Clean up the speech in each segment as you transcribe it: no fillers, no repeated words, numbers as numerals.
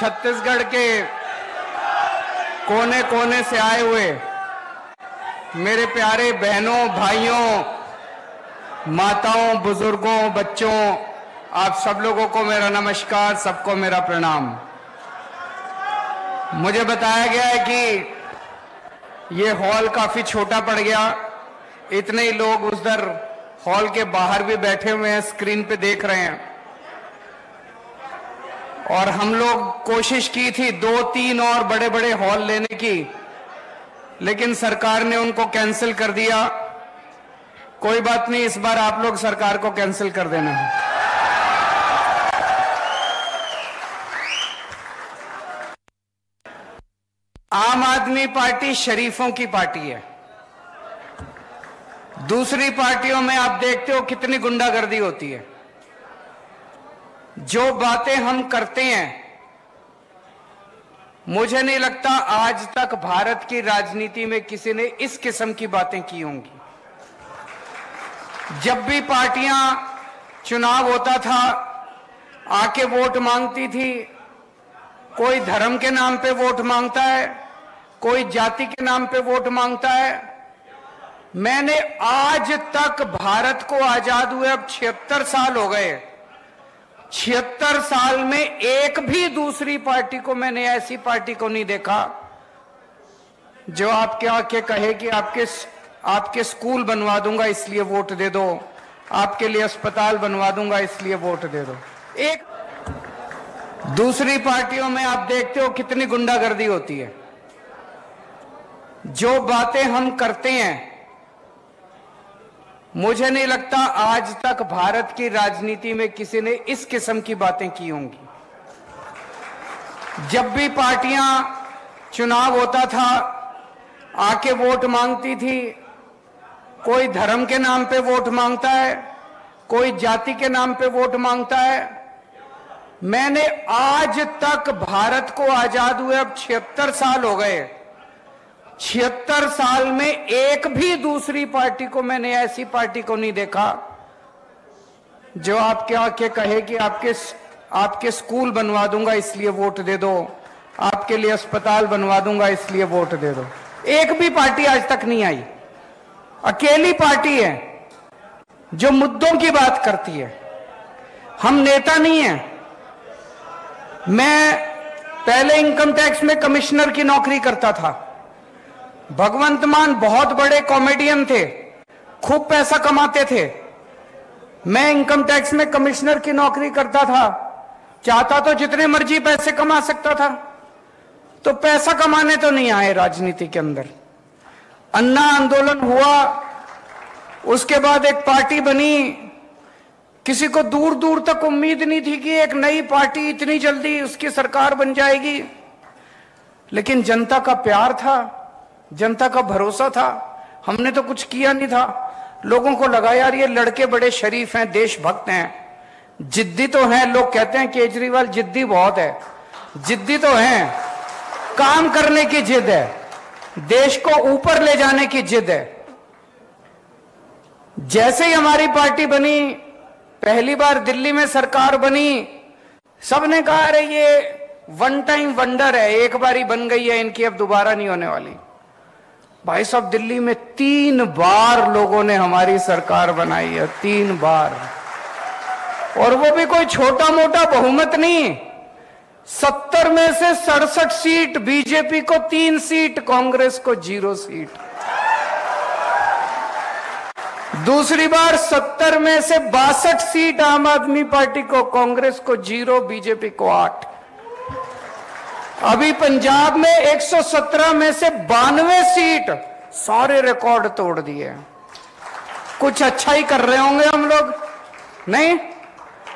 छत्तीसगढ़ के कोने कोने से आए हुए मेरे प्यारे बहनों, भाइयों, माताओं, बुजुर्गों, बच्चों, आप सब लोगों को मेरा नमस्कार, सबको मेरा प्रणाम। मुझे बताया गया है कि ये हॉल काफी छोटा पड़ गया, इतने ही लोग उधर हॉल के बाहर भी बैठे हुए हैं, स्क्रीन पे देख रहे हैं। और हम लोग कोशिश की थी 2-3 और बड़े बड़े हॉल लेने की, लेकिन सरकार ने उनको कैंसिल कर दिया। कोई बात नहीं, इस बार आप लोग सरकार को कैंसिल कर देना है। आम आदमी पार्टी शरीफों की पार्टी है। दूसरी पार्टियों में आप देखते हो कितनी गुंडागर्दी होती है। जो बातें हम करते हैं, मुझे नहीं लगता आज तक भारत की राजनीति में किसी ने इस किस्म की बातें की होंगी। जब भी पार्टियां चुनाव होता था आके वोट मांगती थी, कोई धर्म के नाम पे वोट मांगता है, कोई जाति के नाम पे वोट मांगता है। मैंने आज तक भारत को आजाद हुए अब 76 साल हो गए, 76 साल में एक भी दूसरी पार्टी को मैंने ऐसी पार्टी को नहीं देखा जो आपके आके कहे कि आपके स्कूल बनवा दूंगा इसलिए वोट दे दो, आपके लिए अस्पताल बनवा दूंगा इसलिए वोट दे दो। एक दूसरी पार्टियों में आप देखते हो कितनी गुंडागर्दी होती है। जो बातें हम करते हैं, मुझे नहीं लगता आज तक भारत की राजनीति में किसी ने इस किस्म की बातें की होंगी। जब भी पार्टियां चुनाव होता था आके वोट मांगती थी, कोई धर्म के नाम पे वोट मांगता है, कोई जाति के नाम पे वोट मांगता है। मैंने आज तक भारत को आजाद हुए अब 76 साल हो गए, 76 साल में एक भी दूसरी पार्टी को मैंने ऐसी पार्टी को नहीं देखा जो आपके आके कहे कि आपके स्कूल बनवा दूंगा इसलिए वोट दे दो, आपके लिए अस्पताल बनवा दूंगा इसलिए वोट दे दो। एक भी पार्टी आज तक नहीं आई। अकेली पार्टी है जो मुद्दों की बात करती है। हम नेता नहीं हैं। मैं पहले इनकम टैक्स में कमिश्नर की नौकरी करता था। भगवंत मान बहुत बड़े कॉमेडियन थे, खूब पैसा कमाते थे। मैं इनकम टैक्स में कमिश्नर की नौकरी करता था, चाहता तो जितने मर्जी पैसे कमा सकता था। तो पैसा कमाने तो नहीं आए राजनीति के अंदर। अन्ना आंदोलन हुआ, उसके बाद एक पार्टी बनी। किसी को दूर दूर तक उम्मीद नहीं थी कि एक नई पार्टी इतनी जल्दी उसकी सरकार बन जाएगी, लेकिन जनता का प्यार था, जनता का भरोसा था। हमने तो कुछ किया नहीं था। लोगों को लगा यार ये लड़के बड़े शरीफ हैं, देशभक्त हैं, जिद्दी तो हैं। लोग कहते हैं केजरीवाल जिद्दी बहुत है, जिद्दी तो हैं, काम करने की जिद है, देश को ऊपर ले जाने की जिद है। जैसे ही हमारी पार्टी बनी, पहली बार दिल्ली में सरकार बनी, सबने कहा अरे ये वन टाइम वंडर है, एक बार ही बन गई है, इनकी अब दोबारा नहीं होने वाली। भाई साहब, दिल्ली में 3 बार लोगों ने हमारी सरकार बनाई है, 3 बार। और वो भी कोई छोटा मोटा बहुमत नहीं। 70 में से 67 सीट बीजेपी को, 3 सीट कांग्रेस को, 0 सीट। दूसरी बार 70 में से 62 सीट आम आदमी पार्टी को, कांग्रेस को 0, बीजेपी को 8। अभी पंजाब में 117 में से 92 सीट, सारे रिकॉर्ड तोड़ दिए। कुछ अच्छा ही कर रहे होंगे हम लोग, नहीं?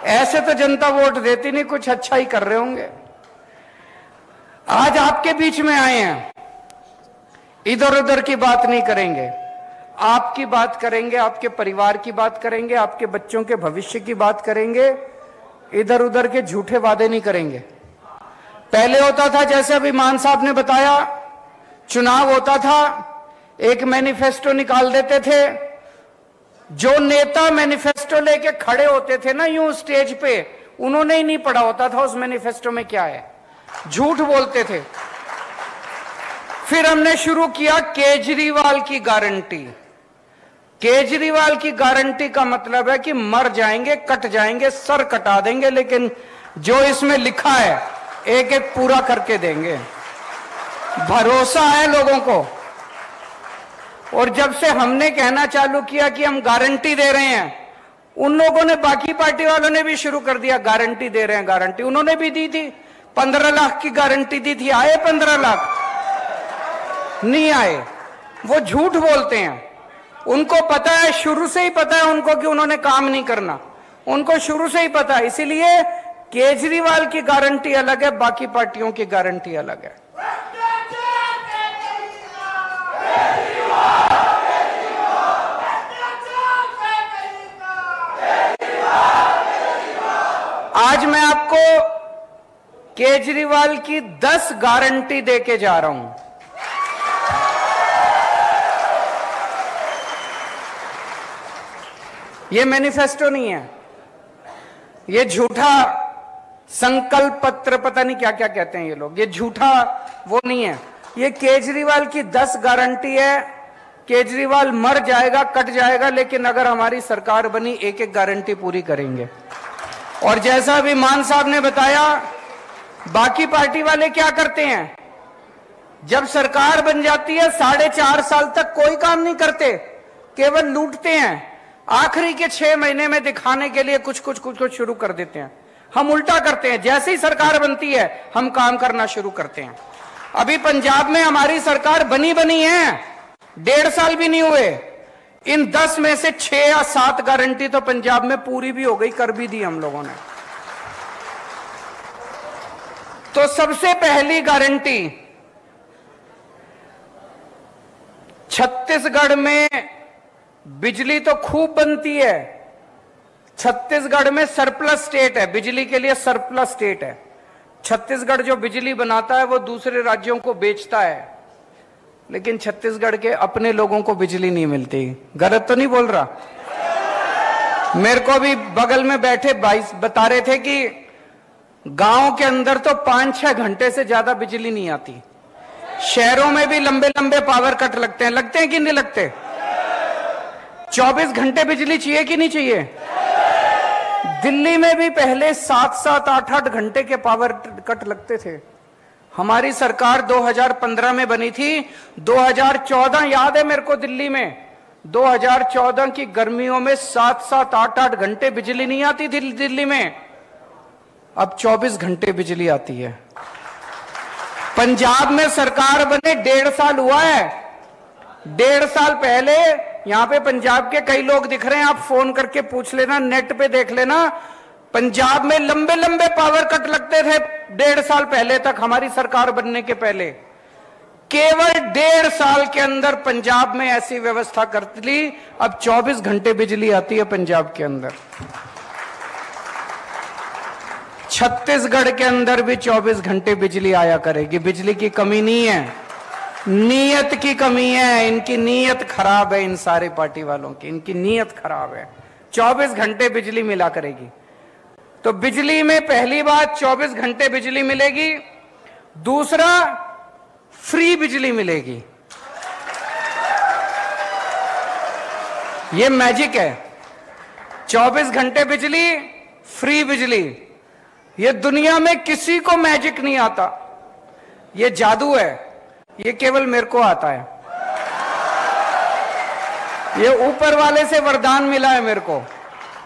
ऐसे तो जनता वोट देती नहीं, कुछ अच्छा ही कर रहे होंगे। आज आपके बीच में आए हैं, इधर उधर की बात नहीं करेंगे, आपकी बात करेंगे, आपके परिवार की बात करेंगे, आपके बच्चों के भविष्य की बात करेंगे। इधर उधर के झूठे वादे नहीं करेंगे। पहले होता था, जैसे अभी मान साहब ने बताया, चुनाव होता था, एक मैनिफेस्टो निकाल देते थे। जो नेता मैनिफेस्टो लेके खड़े होते थे ना यूं स्टेज पे, उन्होंने ही नहीं पढ़ा होता था उस मैनिफेस्टो में क्या है। झूठ बोलते थे। फिर हमने शुरू किया केजरीवाल की गारंटी। केजरीवाल की गारंटी का मतलब है कि मर जाएंगे, कट जाएंगे, सर कटा देंगे, लेकिन जो इसमें लिखा है एक एक पूरा करके देंगे। भरोसा है लोगों को। और जब से हमने कहना चालू किया कि हम गारंटी दे रहे हैं, उन लोगों ने, बाकी पार्टी वालों ने भी शुरू कर दिया गारंटी दे रहे हैं, गारंटी। उन्होंने भी दी थी, 15 लाख की गारंटी दी थी। आए 15 लाख? नहीं आए। वो झूठ बोलते हैं। उनको पता है, शुरू से ही पता है उनको कि उन्होंने काम नहीं करना। उनको शुरू से ही पता है। इसीलिए केजरीवाल की गारंटी अलग है, बाकी पार्टियों की गारंटी अलग है। आज मैं आपको केजरीवाल की 10 गारंटी देके जा रहा हूं। ये मैनिफेस्टो नहीं है, ये झूठा संकल्प पत्र, पता नहीं क्या क्या कहते हैं ये लोग, ये झूठा वो नहीं है। ये केजरीवाल की 10 गारंटी है। केजरीवाल मर जाएगा, कट जाएगा, लेकिन अगर हमारी सरकार बनी एक एक गारंटी पूरी करेंगे। और जैसा अभी मान साहब ने बताया, बाकी पार्टी वाले क्या करते हैं, जब सरकार बन जाती है 4.5 साल तक कोई काम नहीं करते, केवल लूटते हैं। आखिरी के 6 महीने में दिखाने के लिए कुछ शुरू कर देते हैं। हम उल्टा करते हैं, जैसे ही सरकार बनती है हम काम करना शुरू करते हैं। अभी पंजाब में हमारी सरकार बनी है, 1.5 साल भी नहीं हुए। इन 10 में से 6 या 7 गारंटी तो पंजाब में पूरी भी हो गई, कर भी दी हम लोगों ने। तो सबसे पहली गारंटी, छत्तीसगढ़ में बिजली तो खूब बनती है। छत्तीसगढ़ में सरप्लस स्टेट है, बिजली के लिए सरप्लस स्टेट है। छत्तीसगढ़ जो बिजली बनाता है वो दूसरे राज्यों को बेचता है, लेकिन छत्तीसगढ़ के अपने लोगों को बिजली नहीं मिलती। गलत तो नहीं बोल रहा? मेरे को भी बगल में बैठे भाई बता रहे थे कि गांव के अंदर तो 5-6 घंटे से ज्यादा बिजली नहीं आती। शहरों में भी लंबे लंबे पावर कट लगते हैं कि नहीं लगते? 24 घंटे बिजली चाहिए कि नहीं चाहिए? दिल्ली में भी पहले 7-7, 8-8 घंटे के पावर कट लगते थे। हमारी सरकार 2015 में बनी थी। 2014 याद है मेरे को, दिल्ली में 2014 की गर्मियों में 7-7, 8-8 घंटे बिजली नहीं आती थी दिल्ली में। अब 24 घंटे बिजली आती है। पंजाब में सरकार बने 1.5 साल हुआ है। 1.5 साल पहले यहां पे पंजाब के कई लोग दिख रहे हैं, आप फोन करके पूछ लेना, नेट पे देख लेना। पंजाब में लंबे लंबे पावर कट लगते थे 1.5 साल पहले तक, हमारी सरकार बनने के पहले। केवल 1.5 साल के अंदर पंजाब में ऐसी व्यवस्था कर ली, अब 24 घंटे बिजली आती है पंजाब के अंदर। छत्तीसगढ़ के अंदर भी 24 घंटे बिजली आया करेगी। बिजली की कमी नहीं है, नीयत की कमी है। इनकी नीयत खराब है, इन सारे पार्टी वालों की, इनकी नीयत खराब है। 24 घंटे बिजली मिला करेगी। तो बिजली में पहली बात 24 घंटे बिजली मिलेगी। दूसरा, फ्री बिजली मिलेगी। ये मैजिक है, 24 घंटे बिजली, फ्री बिजली। ये दुनिया में किसी को मैजिक नहीं आता, ये जादू है, ये केवल मेरे को आता है। ये ऊपर वाले से वरदान मिला है मेरे को,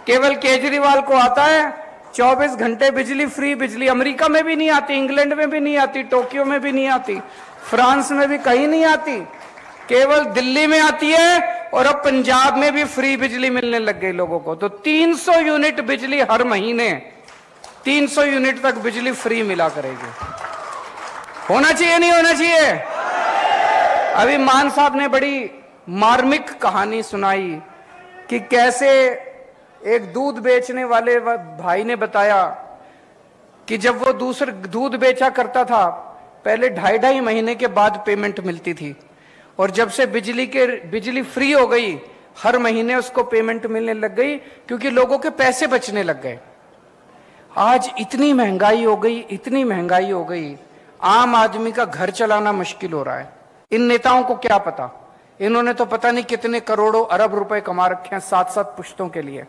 केवल केजरीवाल को आता है 24 घंटे बिजली, फ्री बिजली। अमेरिका में भी नहीं आती, इंग्लैंड में भी नहीं आती, टोक्यो में भी नहीं आती, फ्रांस में भी कहीं नहीं आती, केवल दिल्ली में आती है। और अब पंजाब में भी फ्री बिजली मिलने लग गई लोगों को। तो 300 यूनिट बिजली हर महीने, 300 यूनिट तक बिजली फ्री मिला करेगी। होना चाहिए नहीं होना चाहिए? अभी मान साहब ने बड़ी मार्मिक कहानी सुनाई कि कैसे एक दूध बेचने वाले भाई ने बताया कि जब वो दूसरे दूध बेचा करता था, पहले 2.5 महीने के बाद पेमेंट मिलती थी, और जब से बिजली फ्री हो गई, हर महीने उसको पेमेंट मिलने लग गई, क्योंकि लोगों के पैसे बचने लग गए। आज इतनी महंगाई हो गई, इतनी महंगाई हो गई, आम आदमी का घर चलाना मुश्किल हो रहा है। इन नेताओं को क्या पता, इन्होंने तो पता नहीं कितने करोड़ों अरब रुपए कमा रखे हैं 7-7 पुश्तों के लिए।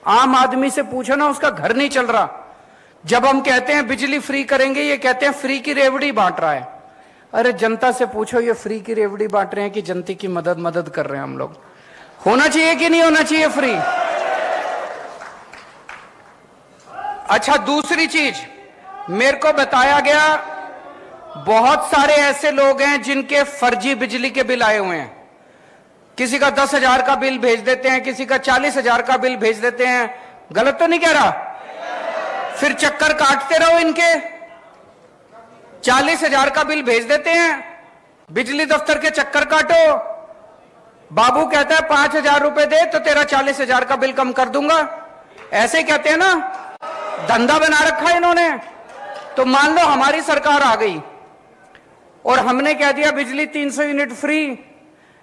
आम आदमी से पूछो ना, उसका घर नहीं चल रहा। जब हम कहते हैं बिजली फ्री करेंगे, ये कहते हैं फ्री की रेवड़ी बांट रहा है। अरे जनता से पूछो, ये फ्री की रेवड़ी बांट रहे हैं कि जनता की मदद कर रहे हैं हम लोग? होना चाहिए कि नहीं होना चाहिए फ्री? अच्छा, दूसरी चीज मेरे को बताया गया, बहुत सारे ऐसे लोग हैं जिनके फर्जी बिजली के बिल आए हुए हैं। किसी का 10,000 का बिल भेज देते हैं, किसी का 40,000 का बिल भेज देते हैं। गलत तो नहीं कह रहा? फिर चक्कर काटते रहो इनके। 40,000 का बिल भेज देते हैं, बिजली दफ्तर के चक्कर काटो। बाबू कहता है 5,000 रुपए दे तो तेरा 40,000 का बिल कम कर दूंगा। ऐसे ही कहते हैं ना, धंधा बना रखा है इन्होंने। तो मान लो हमारी सरकार आ गई और हमने कह दिया बिजली 300 यूनिट फ्री,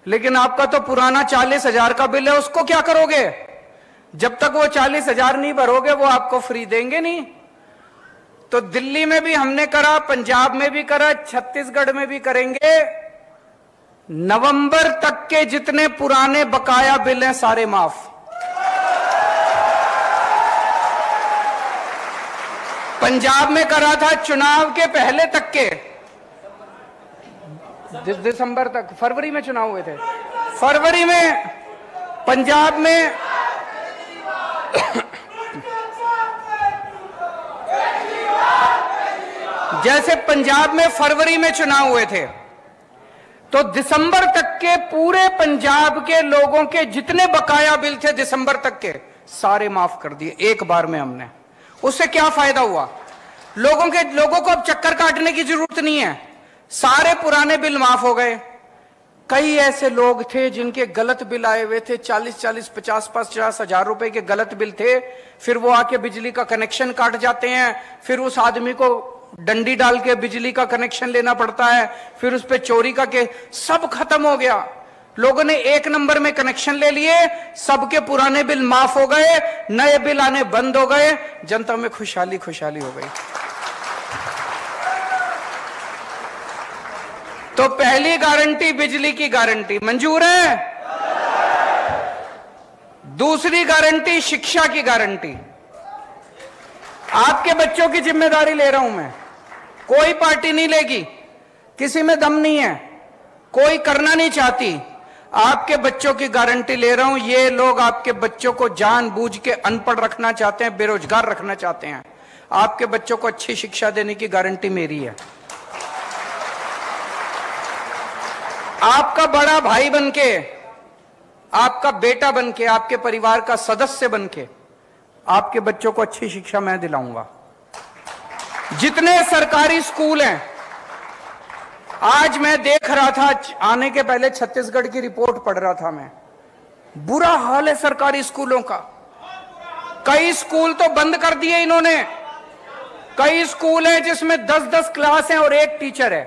लेकिन आपका तो पुराना 40,000 का बिल है, उसको क्या करोगे? जब तक वो 40,000 नहीं भरोगे वो आपको फ्री देंगे नहीं। तो दिल्ली में भी हमने करा, पंजाब में भी करा, छत्तीसगढ़ में भी करेंगे। नवंबर तक के जितने पुराने बकाया बिल हैं सारे माफ। पंजाब में करा था चुनाव के पहले तक के, दिसंबर तक, फरवरी में चुनाव हुए थे। फरवरी में पंजाब में जैसे पंजाब में फरवरी में चुनाव हुए थे, तो दिसंबर तक के पूरे पंजाब के लोगों के जितने बकाया बिल थे दिसंबर तक के सारे माफ कर दिए एक बार में हमने। उससे क्या फायदा हुआ? लोगों को अब चक्कर काटने की जरूरत नहीं है, सारे पुराने बिल माफ हो गए। कई ऐसे लोग थे जिनके गलत बिल आए हुए थे, 40-40, 50-50 हजार रुपए के गलत बिल थे। फिर वो आके बिजली का कनेक्शन काट जाते हैं, फिर उस आदमी को डंडी डाल के बिजली का कनेक्शन लेना पड़ता है, फिर उस पे चोरी का केस। सब खत्म हो गया। लोगों ने एक नंबर में कनेक्शन ले लिए, सबके पुराने बिल माफ हो गए, नए बिल आने बंद हो गए, जनता में खुशहाली खुशहाली हो गई। तो पहली गारंटी बिजली की गारंटी मंजूर है। दूसरी गारंटी शिक्षा की गारंटी। आपके बच्चों की जिम्मेदारी ले रहा हूं मैं, कोई पार्टी नहीं लेगी, किसी में दम नहीं है, कोई करना नहीं चाहती। आपके बच्चों की गारंटी ले रहा हूं। ये लोग आपके बच्चों को जानबूझ के अनपढ़ रखना चाहते हैं, बेरोजगार रखना चाहते हैं। आपके बच्चों को अच्छी शिक्षा देने की गारंटी मेरी है। आपका बड़ा भाई बनके, आपका बेटा बनके, आपके परिवार का सदस्य बनके आपके बच्चों को अच्छी शिक्षा मैं दिलाऊंगा। जितने सरकारी स्कूल हैं, आज मैं देख रहा था, आने के पहले छत्तीसगढ़ की रिपोर्ट पढ़ रहा था मैं, बुरा हाल है सरकारी स्कूलों का। कई स्कूल तो बंद कर दिए इन्होंने। कई स्कूल हैं जिसमें 10-10 क्लास हैं और एक टीचर है।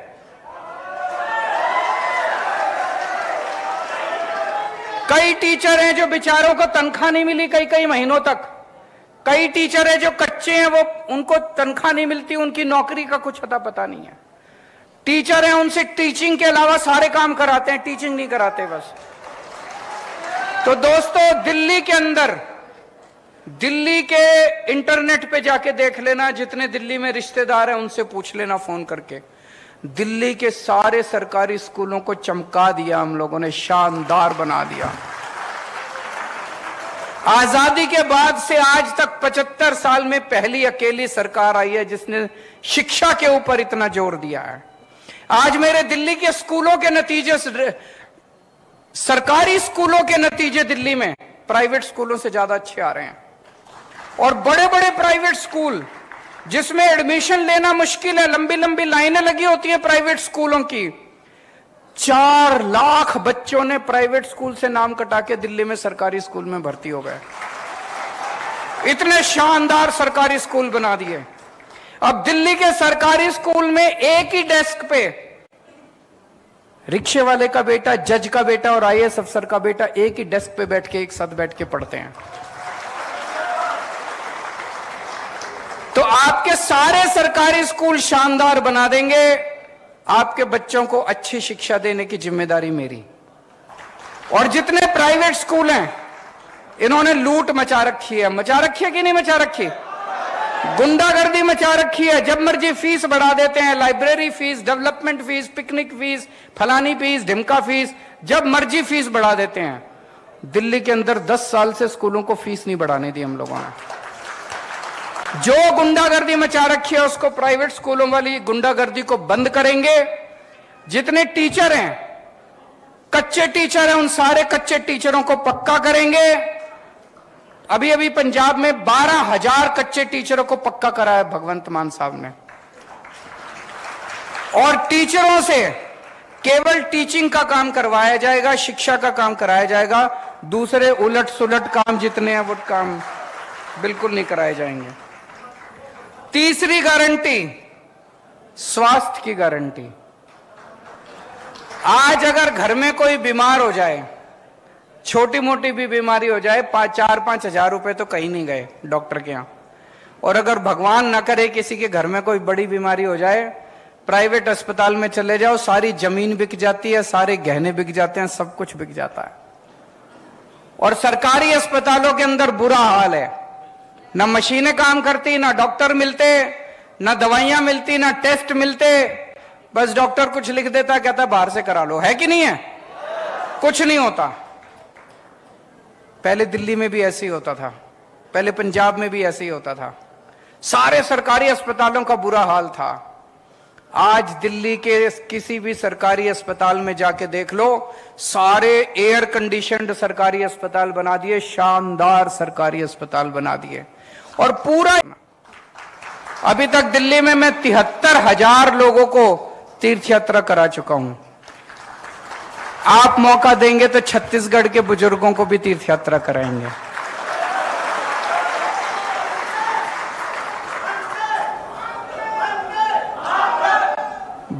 कई टीचर हैं जो बेचारों को तनख्वाह नहीं मिली कई महीनों तक। कई टीचर हैं जो कच्चे हैं, वो उनको तनख्वाह नहीं मिलती, उनकी नौकरी का कुछ अता पता नहीं है। टीचर हैं, उनसे टीचिंग के अलावा सारे काम कराते हैं, टीचिंग नहीं कराते बस। तो दोस्तों, दिल्ली के अंदर, दिल्ली के इंटरनेट पे जाके देख लेना, जितने दिल्ली में रिश्तेदार हैं उनसे पूछ लेना फोन करके, दिल्ली के सारे सरकारी स्कूलों को चमका दिया हम लोगों ने, शानदार बना दिया। आजादी के बाद से आज तक 75 साल में पहली अकेली सरकार आई है जिसने शिक्षा के ऊपर इतना जोर दिया है। आज मेरे दिल्ली के स्कूलों के नतीजे, सरकारी स्कूलों के नतीजे दिल्ली में प्राइवेट स्कूलों से ज्यादा अच्छे आ रहे हैं। और बड़े बड़े प्राइवेट स्कूल जिसमें एडमिशन लेना मुश्किल है, लंबी लंबी लाइनें लगी होती है प्राइवेट स्कूलों की, 4 लाख बच्चों ने प्राइवेट स्कूल से नाम कटा के दिल्ली में सरकारी स्कूल में भर्ती हो गए। इतने शानदार सरकारी स्कूल बना दिए। अब दिल्ली के सरकारी स्कूल में एक ही डेस्क पे रिक्शे वाले का बेटा, जज का बेटा और आईएएस अफसर का बेटा एक ही डेस्क पे बैठ के एक साथ बैठ के पढ़ते हैं। तो आपके सारे सरकारी स्कूल शानदार बना देंगे। आपके बच्चों को अच्छी शिक्षा देने की जिम्मेदारी मेरी। और जितने प्राइवेट स्कूल हैं, इन्होंने लूट मचा रखी है कि नहीं मचा रखी? गुंडागर्दी मचा रखी है। जब मर्जी फीस बढ़ा देते हैं, library fees, development fees, picnic fees, फलानी फीस, ढिमका फीस, जब मर्जी फीस बढ़ा देते हैं। दिल्ली के अंदर 10 साल से स्कूलों को फीस नहीं बढ़ाने दी हम लोगों ने। जो गुंडागर्दी मचा रखी है, उसको प्राइवेट स्कूलों वाली गुंडागर्दी को बंद करेंगे। जितने टीचर हैं, कच्चे टीचर हैं, उन सारे कच्चे टीचरों को पक्का करेंगे। अभी अभी पंजाब में 12,000 कच्चे टीचरों को पक्का करा है भगवंत मान साहब ने। और टीचरों से केवल टीचिंग का काम करवाया जाएगा, शिक्षा का काम कराया जाएगा। दूसरे उलट सुलट काम जितने हैं वो काम बिल्कुल नहीं कराए जाएंगे। तीसरी गारंटी, स्वास्थ्य की गारंटी। आज अगर घर में कोई बीमार हो जाए, छोटी मोटी भी बीमारी हो जाए, 4-5 हजार रुपए तो कहीं नहीं गए डॉक्टर के यहां। और अगर भगवान ना करे किसी के घर में कोई बड़ी बीमारी हो जाए, प्राइवेट अस्पताल में चले जाओ, सारी जमीन बिक जाती है, सारे गहने बिक जाते हैं, सब कुछ बिक जाता है। और सरकारी अस्पतालों के अंदर बुरा हाल है। ना मशीनें काम करती, ना डॉक्टर मिलते, ना दवाइयां मिलती, ना टेस्ट मिलते। बस डॉक्टर कुछ लिख देता, कहता बाहर से करा लो। है कि नहीं है? कुछ नहीं होता। पहले दिल्ली में भी ऐसे ही होता था, पहले पंजाब में भी ऐसे ही होता था। सारे सरकारी अस्पतालों का बुरा हाल था। आज दिल्ली के किसी भी सरकारी अस्पताल में जाके देख लो, सारे एयर कंडीशनड सरकारी अस्पताल बना दिए, शानदार सरकारी अस्पताल बना दिए। और पूरा अभी तक दिल्ली में मैं 73,000 लोगों को तीर्थ यात्रा करा चुका हूं। आप मौका देंगे तो छत्तीसगढ़ के बुजुर्गों को भी तीर्थ यात्रा कराएंगे।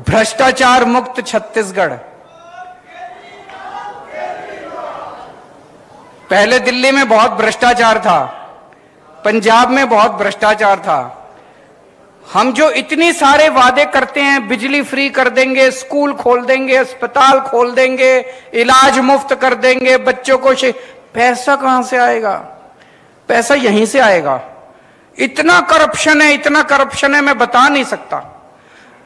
भ्रष्टाचार मुक्त छत्तीसगढ़। पहले दिल्ली में बहुत भ्रष्टाचार था, पंजाब में बहुत भ्रष्टाचार था। हम जो इतनी सारे वादे करते हैं, बिजली फ्री कर देंगे, स्कूल खोल देंगे, अस्पताल खोल देंगे, इलाज मुफ्त कर देंगे, बच्चों को पैसा कहां से आएगा? पैसा यहीं से आएगा। इतना करप्शन है, इतना करप्शन है, मैं बता नहीं सकता।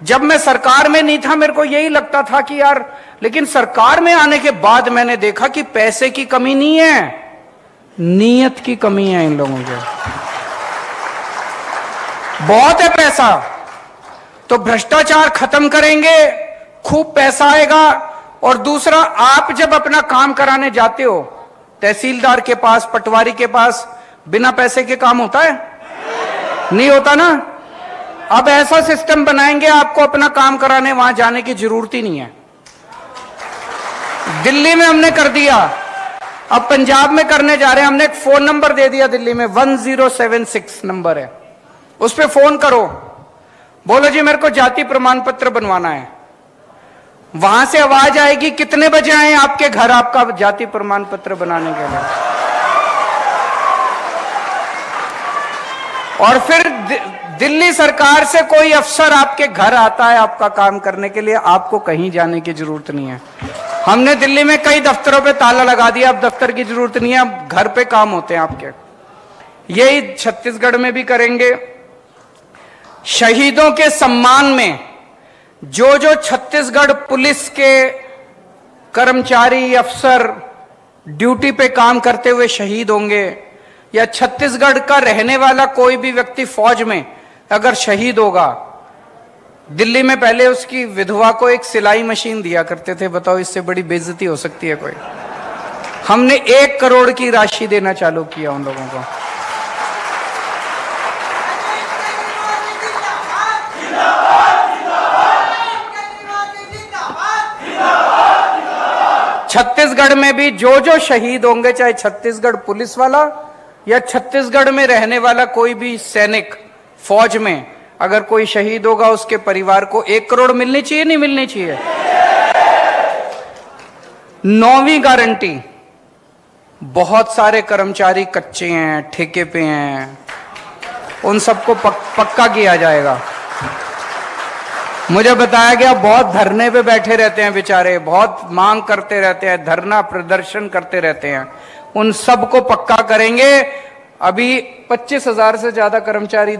जब मैं सरकार में नहीं था, मेरे को यही लगता था कि यार, लेकिन सरकार में आने के बाद मैंने देखा कि पैसे की कमी नहीं है, नीयत की कमी है इन लोगों के। बहुत है पैसा, तो भ्रष्टाचार खत्म करेंगे, खूब पैसा आएगा। और दूसरा, आप जब अपना काम कराने जाते हो तहसीलदार के पास, पटवारी के पास, बिना पैसे के काम होता है? नहीं होता ना। अब ऐसा सिस्टम बनाएंगे, आपको अपना काम कराने वहां जाने की जरूरत ही नहीं है। दिल्ली में हमने कर दिया, अब पंजाब में करने जा रहे हैं। हमने एक फोन नंबर दे दिया दिल्ली में, 1076 नंबर है, उस पर फोन करो, बोलो जी मेरे को जाति प्रमाण पत्र बनवाना है। वहां से आवाज आएगी, कितने बजे आए आपके घर आपका जाति प्रमाण पत्र बनाने के लिए। और फिर दिल्ली सरकार से कोई अफसर आपके घर आता है आपका काम करने के लिए, आपको कहीं जाने की जरूरत नहीं है। हमने दिल्ली में कई दफ्तरों पे ताला लगा दिया, अब दफ्तर की जरूरत नहीं है, अब घर पे काम होते हैं आपके। यही छत्तीसगढ़ में भी करेंगे। शहीदों के सम्मान में जो जो छत्तीसगढ़ पुलिस के कर्मचारी, अफसर ड्यूटी पे काम करते हुए शहीद होंगे, या छत्तीसगढ़ का रहने वाला कोई भी व्यक्ति फौज में अगर शहीद होगा, दिल्ली में पहले उसकी विधवा को एक सिलाई मशीन दिया करते थे। बताओ, इससे बड़ी बेइज्जती हो सकती है कोई? हमने 1 करोड़ की राशि देना चालू किया उन लोगों को। छत्तीसगढ़ में भी जो जो शहीद होंगे, चाहे छत्तीसगढ़ पुलिस वाला या छत्तीसगढ़ में रहने वाला कोई भी सैनिक, फौज में अगर कोई शहीद होगा, उसके परिवार को 1 करोड़ मिलनी चाहिए, नहीं मिलनी चाहिए? 9वीं गारंटी, बहुत सारे कर्मचारी कच्चे हैं, ठेके पे हैं, उन सबको पक्का किया जाएगा। मुझे बताया गया बहुत धरने पे बैठे रहते हैं बेचारे, बहुत मांग करते रहते हैं, धरना प्रदर्शन करते रहते हैं, उन सबको पक्का करेंगे। अभी 25,000 से ज्यादा कर्मचारी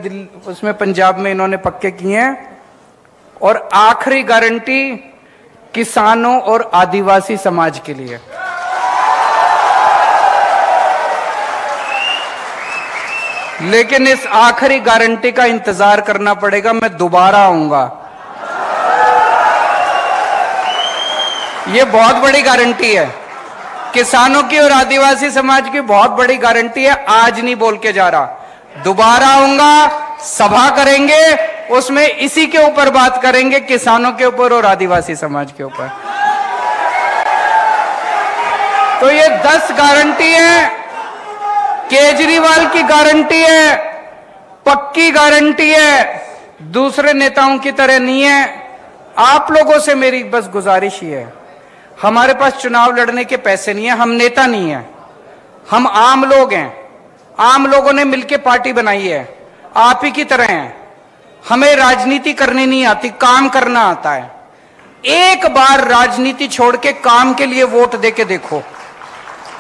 उसमें पंजाब में इन्होंने पक्के किए हैं। और आखिरी गारंटी किसानों और आदिवासी समाज के लिए। लेकिन इस आखिरी गारंटी का इंतजार करना पड़ेगा, मैं दोबारा आऊंगा। ये बहुत बड़ी गारंटी है, किसानों की और आदिवासी समाज की बहुत बड़ी गारंटी है। आज नहीं बोल के जा रहा, दोबारा आऊंगा, सभा करेंगे, उसमें इसी के ऊपर बात करेंगे, किसानों के ऊपर और आदिवासी समाज के ऊपर। तो ये 10 गारंटी है, केजरीवाल की गारंटी है, पक्की गारंटी है, दूसरे नेताओं की तरह नहीं है। आप लोगों से मेरी बस गुजारिश ही है, हमारे पास चुनाव लड़ने के पैसे नहीं है, हम नेता नहीं है, हम आम लोग हैं। आम लोगों ने मिलकर पार्टी बनाई है, आप ही की तरह हैं। हमें राजनीति करनी नहीं आती, काम करना आता है। एक बार राजनीति छोड़ के काम के लिए वोट दे के देखो।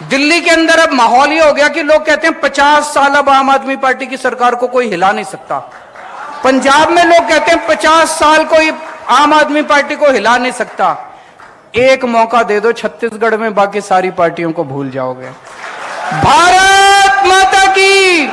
दिल्ली के अंदर अब माहौल ये हो गया कि लोग कहते हैं 50 साल अब आम आदमी पार्टी की सरकार को कोई हिला नहीं सकता। पंजाब में लोग कहते हैं 50 साल कोई आम आदमी पार्टी को हिला नहीं सकता। एक मौका दे दो छत्तीसगढ़ में, बाकी सारी पार्टियों को भूल जाओगे। भारत माता की।